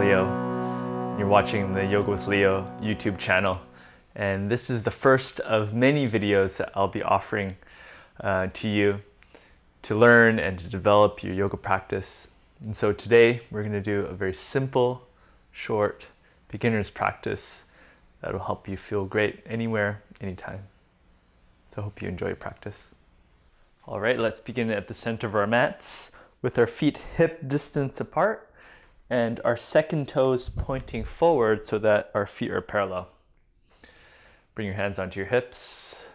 Leo. You're watching the Yoga with Leo YouTube channel, and this is the first of many videos that I'll be offering to you to learn and to develop your yoga practice. And so today we're going to do a very simple, short, beginner's practice that will help you feel great anywhere, anytime. So I hope you enjoy your practice. All right, let's begin at the center of our mats with our feet hip distance apart and our second toes pointing forward so that our feet are parallel. Bring your hands onto your hips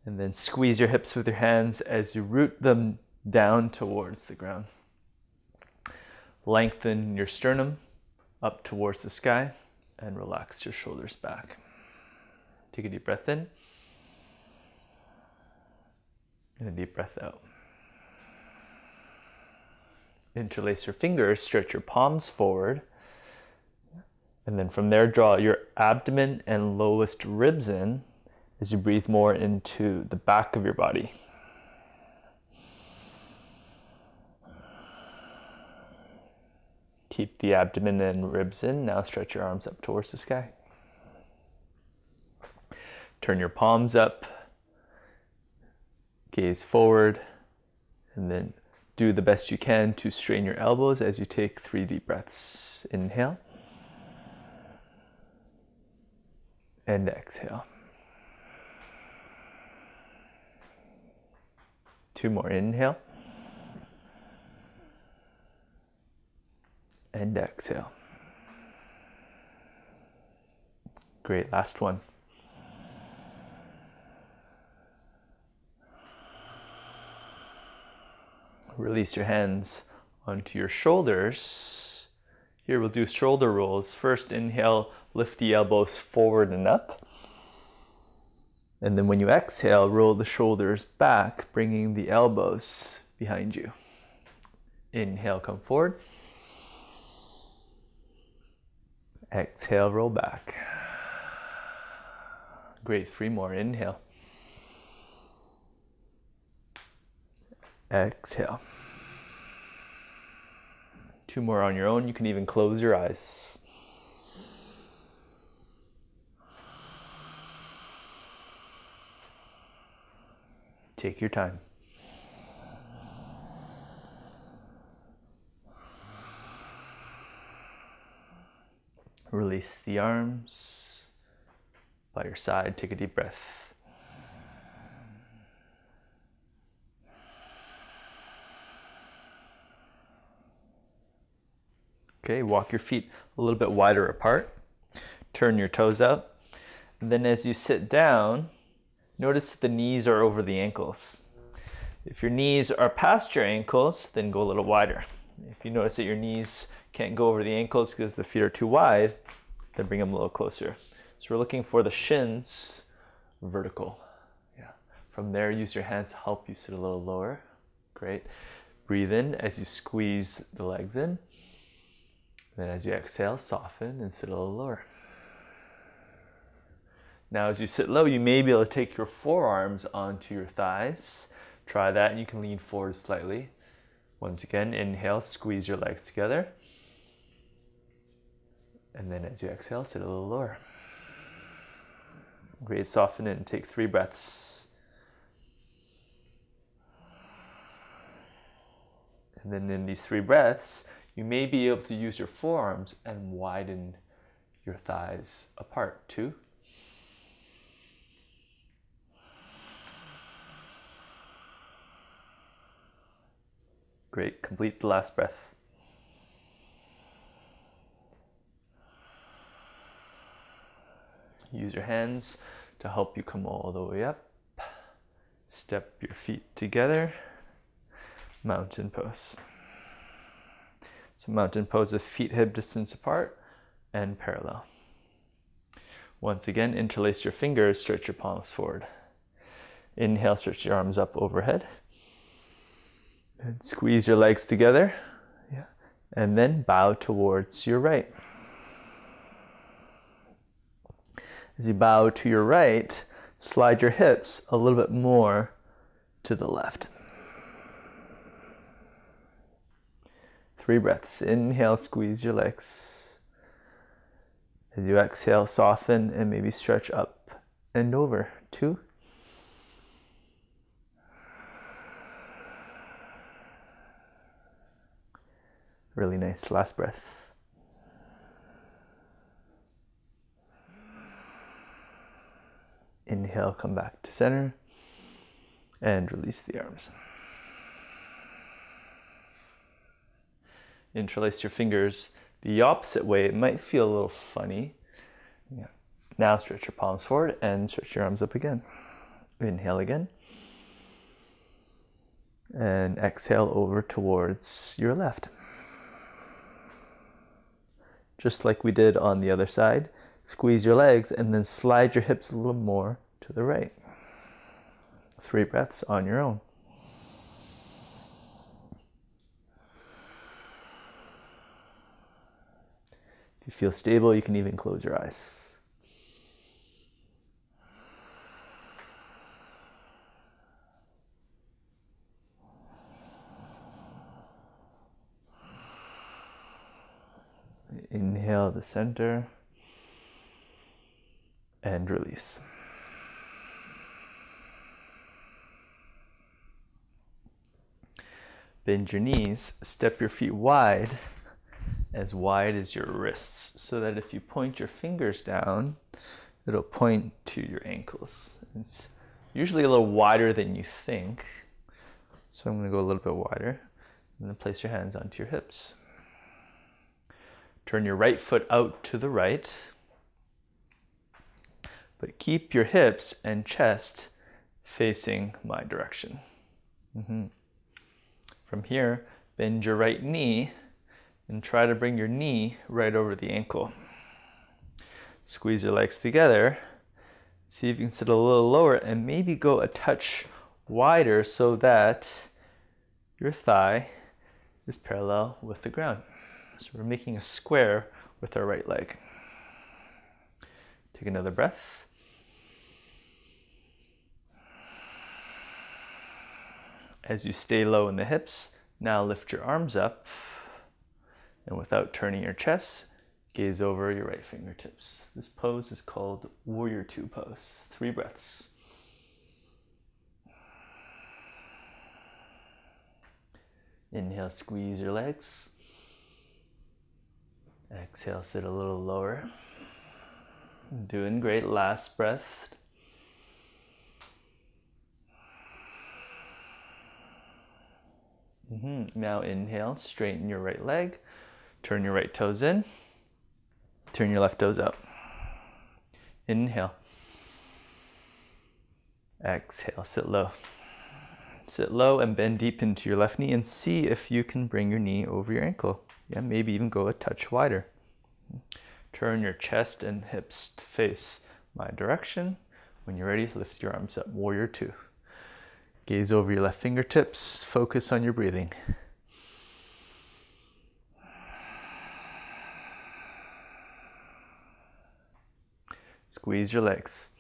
and then squeeze your hips with your hands as you root them down towards the ground. Lengthen your sternum up towards the sky and relax your shoulders back. Take a deep breath in and a deep breath out. Interlace your fingers, stretch your palms forward, and then from there draw your abdomen and lowest ribs in as you breathe more into the back of your body. Keep the abdomen and ribs in. Now stretch your arms up towards the sky. Turn your palms up, gaze forward, and then do the best you can to straighten your elbows as you take 3 deep breaths. Inhale and exhale. 2 more. Inhale and exhale. Great. Last one. Release your hands onto your shoulders. Here we'll do shoulder rolls. First, inhale, lift the elbows forward and up. And then when you exhale, roll the shoulders back, bringing the elbows behind you. Inhale, come forward. Exhale, roll back. Great. 3 more. Inhale. Exhale. 2 more on your own. You can even close your eyes. Take your time. Release the arms by your side. Take a deep breath. Okay, walk your feet a little bit wider apart. Turn your toes out. And then as you sit down, notice that the knees are over the ankles. If your knees are past your ankles, then go a little wider. If you notice that your knees can't go over the ankles because the feet are too wide, then bring them a little closer. So we're looking for the shins vertical. Yeah. From there, use your hands to help you sit a little lower. Great. Breathe in as you squeeze the legs in. Then as you exhale, soften and sit a little lower. Now as you sit low, you may be able to take your forearms onto your thighs. Try that and you can lean forward slightly. Once again, inhale, squeeze your legs together. And then as you exhale, sit a little lower. Great, soften it and take 3 breaths. And then in these 3 breaths, you may be able to use your forearms and widen your thighs apart. 2. Great. Complete the last breath. Use your hands to help you come all the way up. Step your feet together. Mountain pose. So mountain pose with feet hip distance apart and parallel. Once again, interlace your fingers, stretch your palms forward. Inhale, stretch your arms up overhead. And squeeze your legs together. Yeah. And then bow towards your right. As you bow to your right, slide your hips a little bit more to the left. 3 breaths. Inhale, squeeze your legs. As you exhale, soften and maybe stretch up and over. 2. Really nice. Last breath. Inhale, come back to center and release the arms. Interlace your fingers the opposite way. It might feel a little funny. Yeah. Now stretch your palms forward and stretch your arms up again. Inhale again. And exhale over towards your left. Just like we did on the other side, squeeze your legs and then slide your hips a little more to the right. 3 breaths on your own. If you feel stable, you can even close your eyes. Inhale the center and release. Bend your knees, step your feet wide as your wrists, so that if you point your fingers down, it'll point to your ankles. It's usually a little wider than you think. So I'm going to go a little bit wider, and then place your hands onto your hips. Turn your right foot out to the right, but keep your hips and chest facing my direction. From here, bend your right knee and try to bring your knee right over the ankle. Squeeze your legs together. See if you can sit a little lower and maybe go a touch wider so that your thigh is parallel with the ground. So we're making a square with our right leg. Take another breath. As you stay low in the hips, now lift your arms up, and without turning your chest, gaze over your right fingertips. This pose is called Warrior Two pose. 3 breaths. Inhale, squeeze your legs. Exhale, sit a little lower. Doing great. Last breath. Now inhale, straighten your right leg. Turn your right toes in. Turn your left toes out. Inhale. Exhale, sit low. Sit low and bend deep into your left knee and see if you can bring your knee over your ankle. Yeah, maybe even go a touch wider. Turn your chest and hips to face my direction. When you're ready, lift your arms up, Warrior Two. Gaze over your left fingertips, focus on your breathing. Squeeze your legs.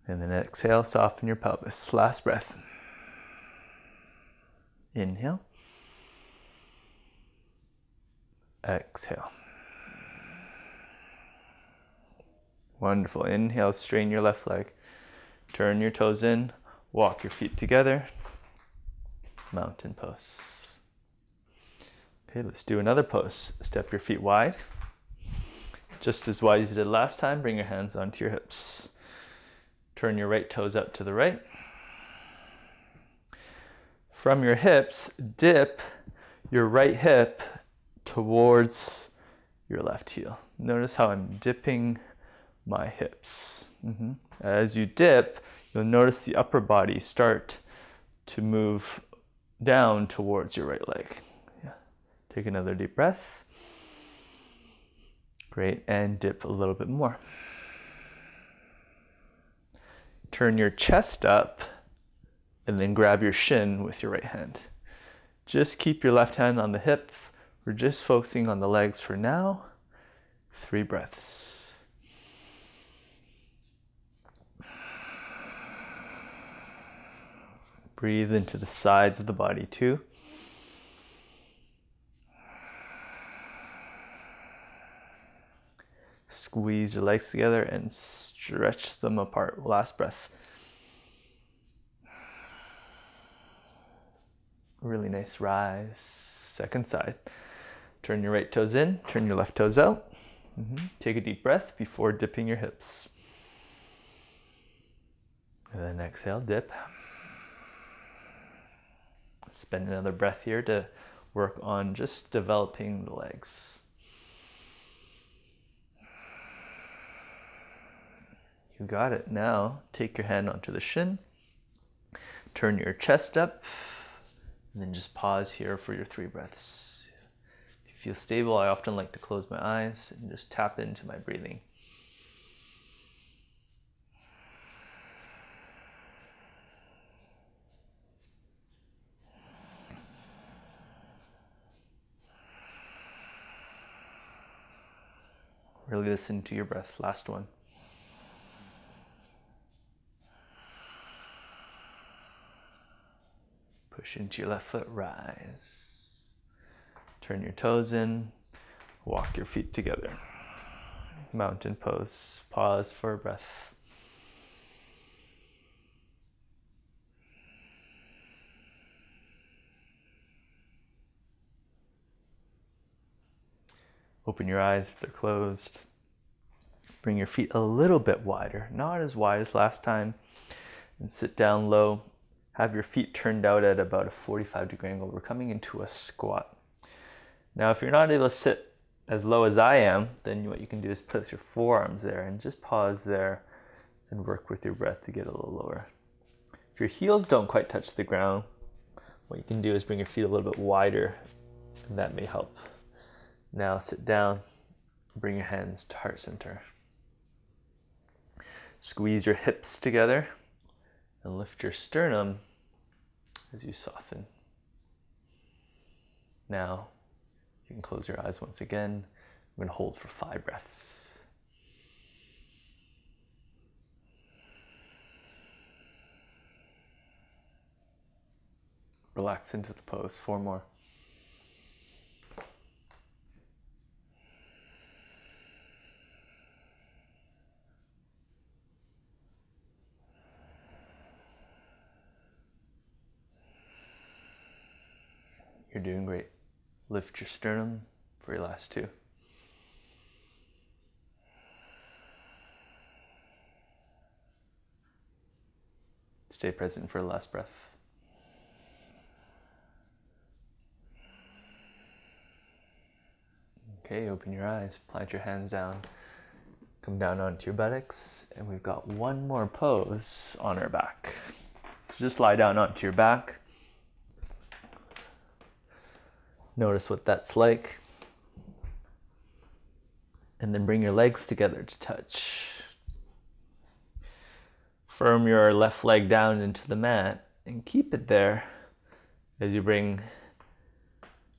And then exhale, soften your pelvis. Last breath. Inhale. Exhale. Wonderful. Inhale, straighten your left leg. Turn your toes in. Walk your feet together. Mountain pose. Okay, let's do another pose. Step your feet wide. Just as wide as you did last time, bring your hands onto your hips. Turn your right toes out to the right. From your hips, dip your right hip towards your left heel. Notice how I'm dipping my hips. As you dip, you'll notice the upper body start to move down towards your right leg. Yeah. Take another deep breath. Great, and dip a little bit more. Turn your chest up and then grab your shin with your right hand. Just keep your left hand on the hip. We're just focusing on the legs for now. 3 breaths. Breathe into the sides of the body too. Squeeze your legs together and stretch them apart. Last breath. Really nice rise. Second side. Turn your right toes in, turn your left toes out. Take a deep breath before dipping your hips. And then exhale, dip. Spend another breath here to work on just developing the legs. You got it. Now take your hand onto the shin, turn your chest up, and then just pause here for your 3 breaths. If you feel stable, I often like to close my eyes and just tap into my breathing. Really listen to your breath. Last one. Push into your left foot, rise. Turn your toes in, walk your feet together. Mountain pose. Pause for a breath. Open your eyes if they're closed. Bring your feet a little bit wider, not as wide as last time, and sit down low. Have your feet turned out at about a 45-degree angle. We're coming into a squat. Now, if you're not able to sit as low as I am, then what you can do is place your forearms there and just pause there and work with your breath to get a little lower. If your heels don't quite touch the ground, what you can do is bring your feet a little bit wider, and that may help. Now sit down, bring your hands to heart center. Squeeze your hips together and lift your sternum as you soften. Now you can close your eyes once again. I'm going to hold for 5 breaths. Relax into the pose. 4 more. You're doing great. Lift your sternum for your last 2. Stay present for the last breath. Okay, open your eyes, plant your hands down, come down onto your buttocks, and we've got one more pose on our back. So just lie down onto your back. Notice what that's like. And then bring your legs together to touch. Firm your left leg down into the mat and keep it there as you bring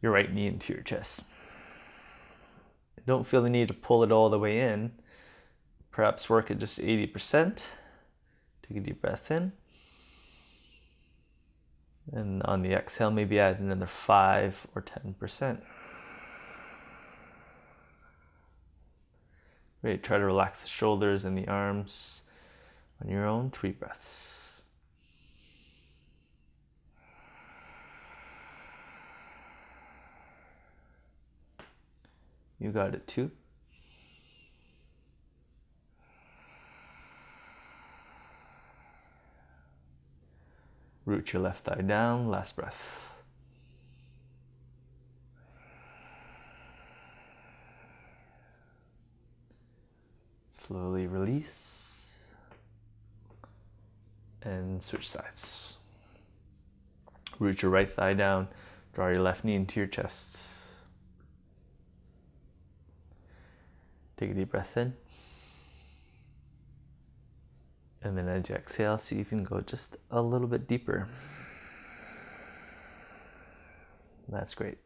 your right knee into your chest. Don't feel the need to pull it all the way in. Perhaps work at just 80%. Take a deep breath in. And on the exhale, maybe add another 5 or 10%. Great, try to relax the shoulders and the arms on your own. 3 breaths. You got it, 2. Root your left thigh down, last breath. Slowly release and switch sides. Root your right thigh down, draw your left knee into your chest. Take a deep breath in. And then as you exhale, see if you can go just a little bit deeper. That's great.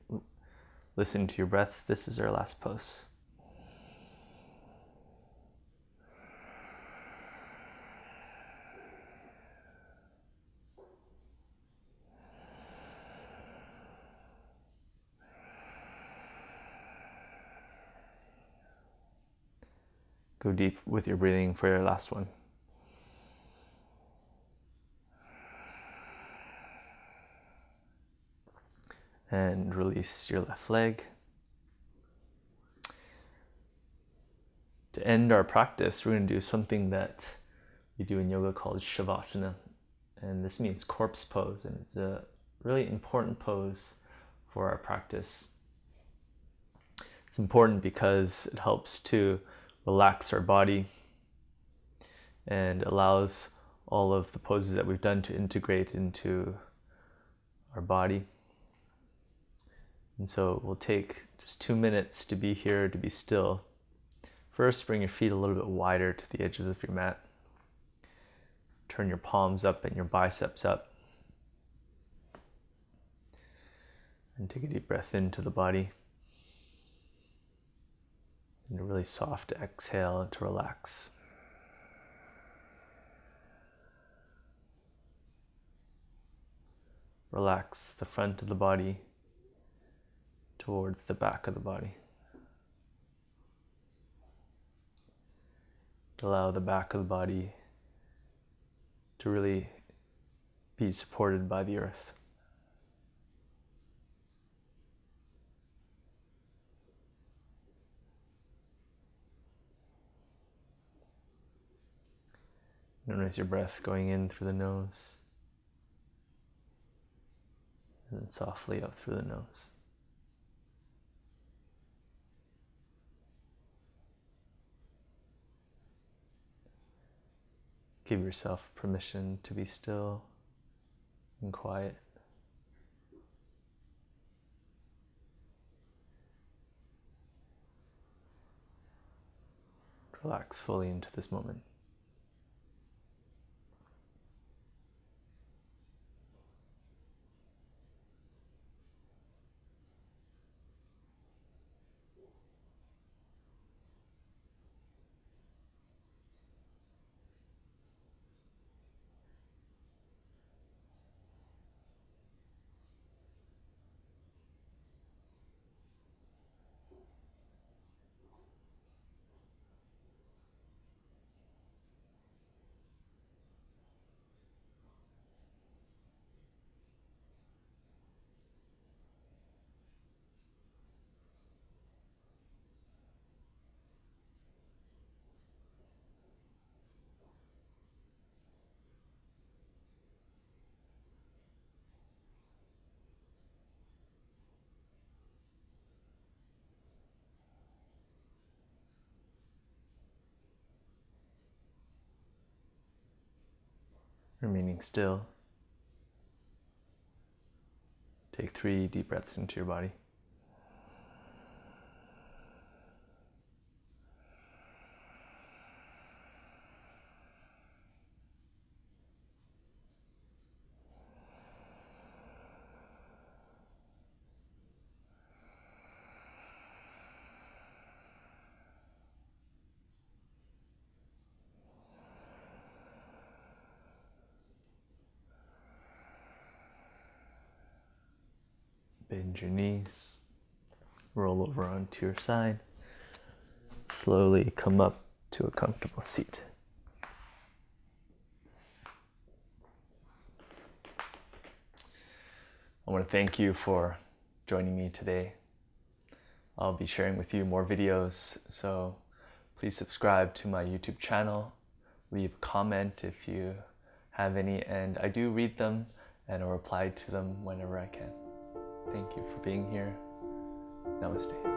Listen to your breath. This is our last pose. Go deep with your breathing for your last one. And release your left leg. To end our practice, we're going to do something that we do in yoga called Shavasana. And this means corpse pose, and it's a really important pose for our practice. It's important because it helps to relax our body and allows all of the poses that we've done to integrate into our body. And so we'll take just 2 minutes to be here, to be still. First, bring your feet a little bit wider to the edges of your mat. Turn your palms up and your biceps up. And take a deep breath into the body. And a really soft exhale to relax. Relax the front of the body towards the back of the body. Allow the back of the body to really be supported by the earth. Notice your breath going in through the nose and then softly out through the nose. Give yourself permission to be still and quiet. Relax fully into this moment. Remaining still. Take 3 deep breaths into your body. Bend your knees, roll over onto your side, slowly come up to a comfortable seat. I want to thank you for joining me today. I'll be sharing with you more videos, so please subscribe to my YouTube channel, leave a comment if you have any, and I do read them and I'll reply to them whenever I can. Thank you for being here. Namaste.